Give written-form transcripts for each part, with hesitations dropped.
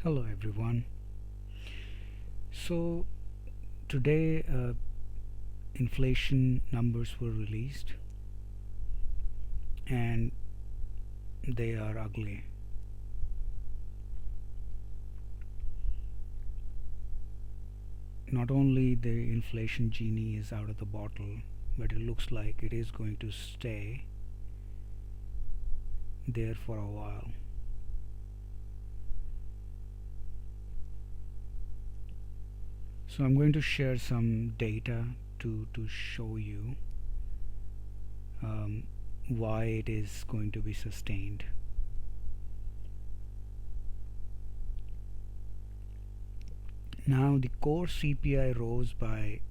Hello everyone. So today inflation numbers were released and they are ugly. Not only the inflation genie is out of the bottle, but it looks like it is going to stay there for a while. So I'm going to share some data to show you um, why it is going to be sustained. Now the core CPI rose by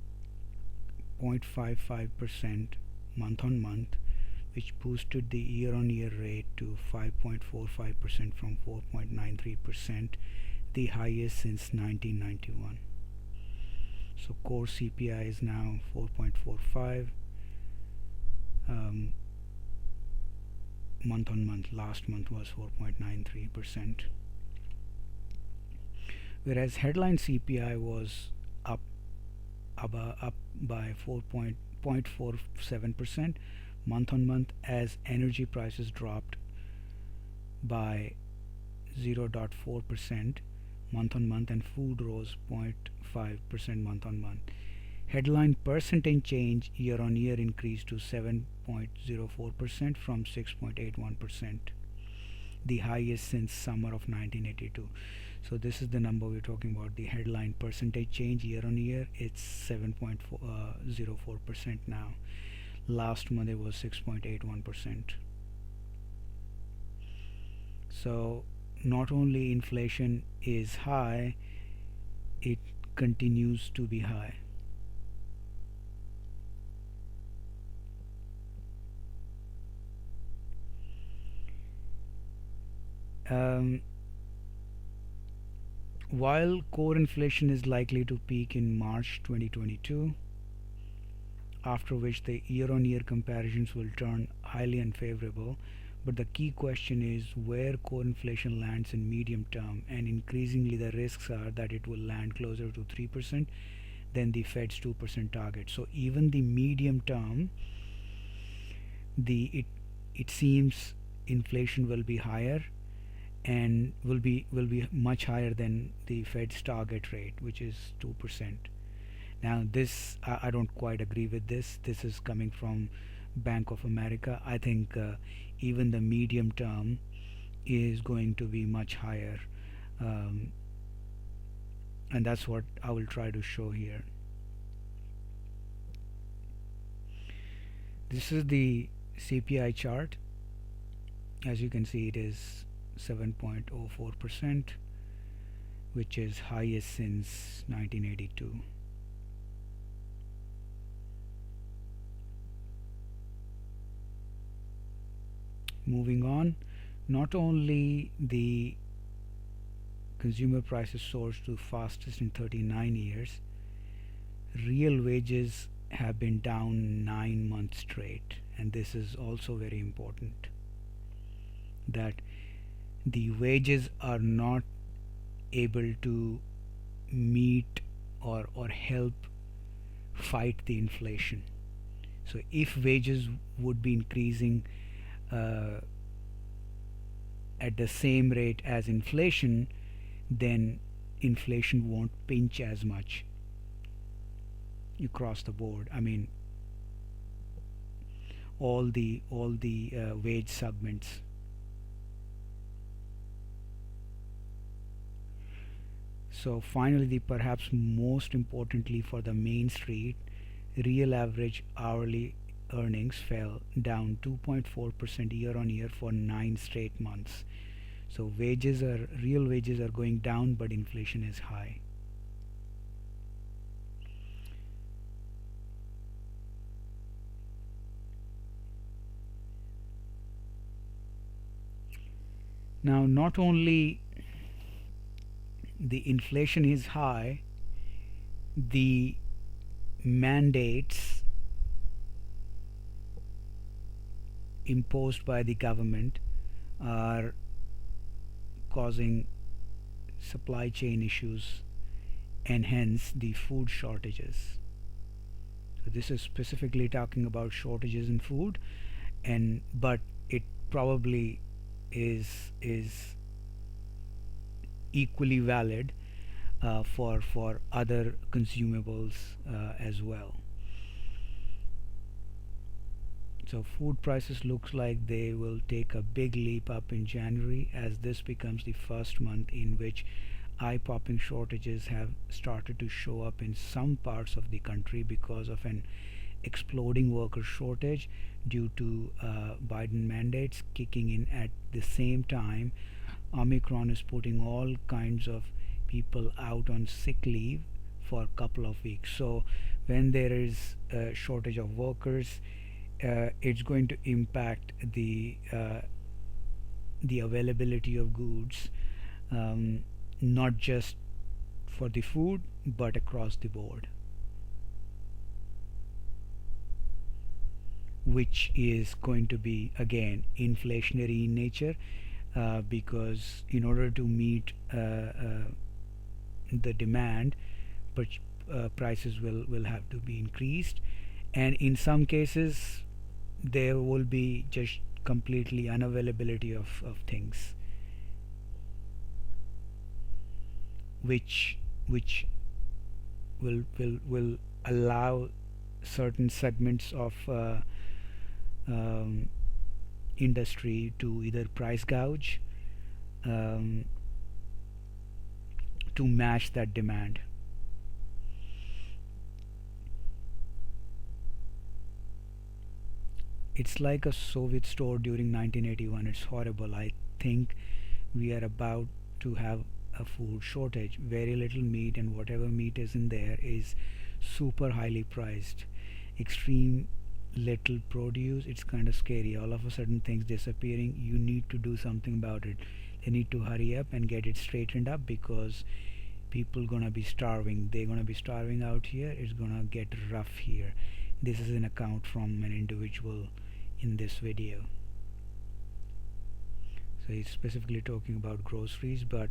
0.55% month on month, which boosted the year on year rate to 5.45% from 4.93%, the highest since 1991. So core CPI is now 4.45 month on month. Last month was 4.93%. Whereas headline CPI was up up by 4.47% month on month as energy prices dropped by 0.4% month on month and food rose 0.5% month on month. Headline percentage change year on year increased to 7.04% from 6.81%, the highest since summer of 1982. So this is the number we're talking about. The headline percentage change year on year, it's 7.04% now. Last month it was 6.81%. So not only inflation is high, it continues to be high. Um, while core inflation is likely to peak in March 2022, after which the year on year comparisons will turn highly unfavorable, but the key question is where core inflation lands in medium term, and increasingly the risks are that it will land closer to 3% than the Fed's 2% target. So even the medium term, the it seems inflation will be higher and will be much higher than the Fed's target rate, which is 2%. Now this I don't quite agree with this. This is coming from Bank of America. I think even the medium term is going to be much higher, um, and that's what I will try to show here. This is the CPI chart. As you can see, it is 7.04%, which is highest since 1982. Moving on, not only the consumer prices soared to fastest in 39 years, real wages have been down 9 months straight, and this is also very important, that the wages are not able to meet or help fight the inflation. So if wages would be increasing uh, at the same rate as inflation, then inflation won't pinch as much across the board. I mean, all the wage segments. So finally, the perhaps most importantly for the Main Street, real average hourly earnings fell down 2.4% year on year for 9 straight months. So real wages are going down, but inflation is high. Now, not only the inflation is high, the mandates imposed by the government are causing supply chain issues and hence the food shortages. So this is specifically talking about shortages in food, and but it probably is equally valid for other consumables as well. So food prices looks like they will take a big leap up in January, as this becomes the first month in which eye-popping shortages have started to show up in some parts of the country because of an exploding worker shortage due to Biden mandates kicking in at the same time. Omicron is putting all kinds of people out on sick leave for a couple of weeks. So when there is a shortage of workers, it's going to impact the availability of goods, um, not just for the food but across the board, which is going to be again inflationary in nature, because in order to meet the demand, prices will have to be increased, and in some cases there will be just completely unavailability of things, which will allow certain segments of um, industry to either price gouge um, to match that demand. It's like a Soviet store during 1981. It's horrible. I think we are about to have a food shortage. Very little meat, and whatever meat is in there is super highly priced. Extreme little produce. It's kind of scary. All of a sudden, things disappearing. You need to do something about it. They need to hurry up and get it straightened up because people gonna be starving. They're gonna be starving out here. It's gonna get rough here. This is an account from an individual in this video. So he's specifically talking about groceries, but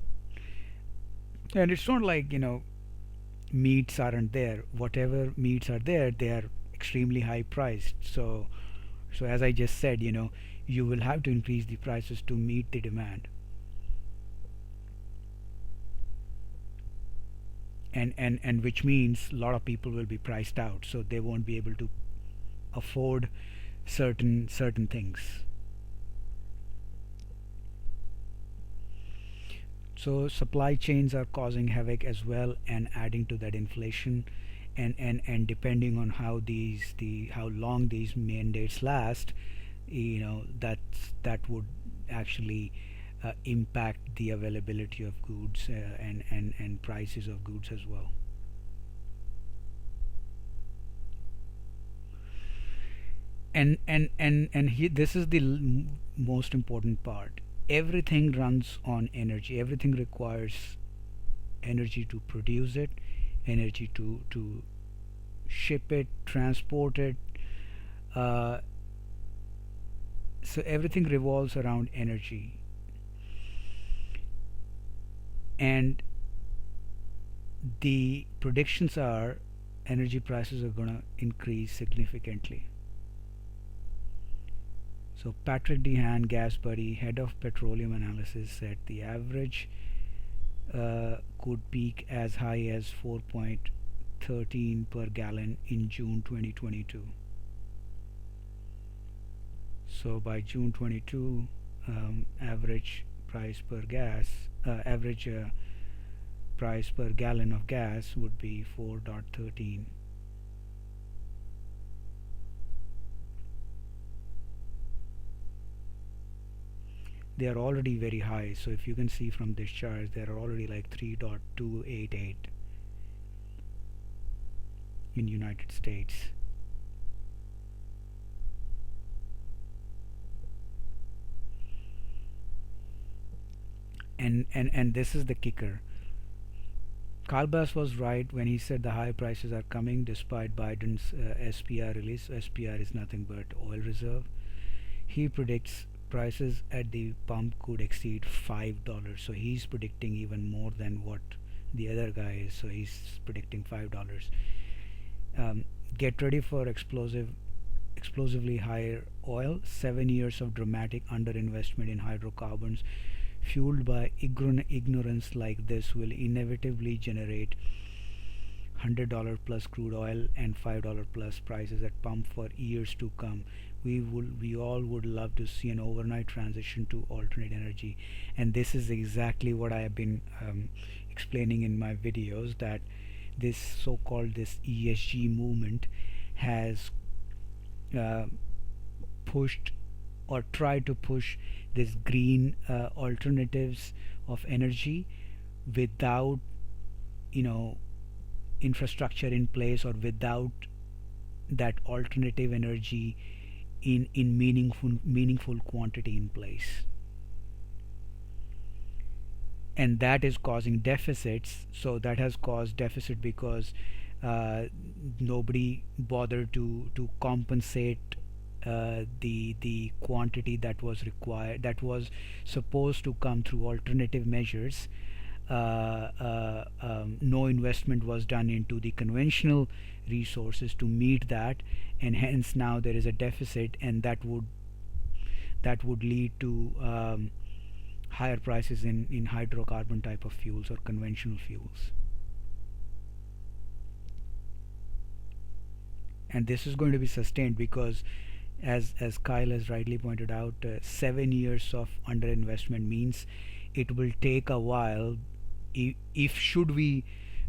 and it's not like meats aren't there. Whatever meats are there, they are extremely high priced. So as I just said, you will have to increase the prices to meet the demand. And which means a lot of people will be priced out, so they won't be able to afford certain things. So supply chains are causing havoc as well and adding to that inflation, and depending on how long these mandates last, that would actually impact the availability of goods, and prices of goods as well. And this is the most important part. Everything runs on energy. Everything requires energy to produce it, energy to ship it, transport it. uh, so everything revolves around energy, and the predictions are energy prices are going to increase significantly. So Patrick Dehan, gas buddy, head of petroleum analysis, said the average could peak as high as 4.13 per gallon in June 2022. So by June 22, average price per average price per gallon of gas would be 4.13. They are already very high, so if you can see from this chart, they are already like 3.288 in United States. And this is the kicker. Carl Bass was right when he said the high prices are coming despite Biden's SPR release. SPR is nothing but oil reserve. He predicts prices at the pump could exceed $5. So he's predicting even more than what the other guy is. So he's predicting $5. Um, get ready for explosively higher oil. 7 years of dramatic underinvestment in hydrocarbons, fueled by ignorance like this, will inevitably generate $100 plus crude oil and $5 plus prices at pump for years to come. We all would love to see an overnight transition to alternate energy, and this is exactly what I have been explaining in my videos, that this so-called this ESG movement has uh, pushed or tried to push this green alternatives of energy without, you know, infrastructure in place, or without that alternative energy in meaningful quantity in place, and that is causing deficits. So that has caused deficit because uh, nobody bothered to compensate the quantity that was required, that was supposed to come through alternative measures. No investment was done into the conventional resources to meet that, and hence now there is a deficit, and that would lead to higher prices in hydrocarbon type of fuels or conventional fuels. And this is going to be sustained because, as Kyle has rightly pointed out, 7 years of underinvestment means it will take a while, if should we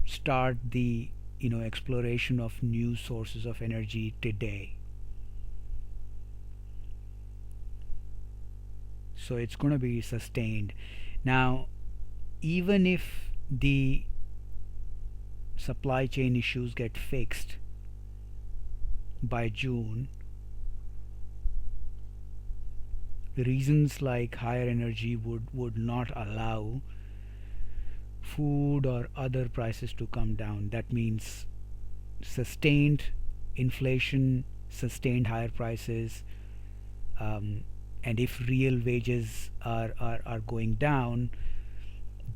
start the exploration of new sources of energy today. So it's going to be sustained. Now, even if the supply chain issues get fixed by June, reasons like higher energy would not allow food or other prices to come down. That means sustained inflation, sustained higher prices, and if real wages are going down,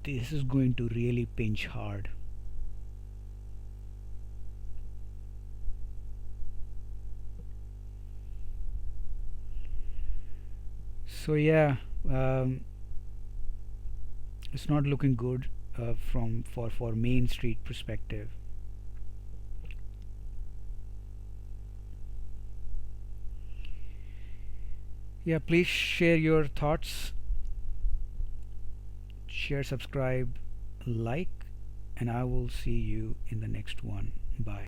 this is going to really pinch hard. So yeah, it's not looking good from for Main Street perspective. Yeah, please share your thoughts, share, subscribe, like, and I will see you in the next one. Bye.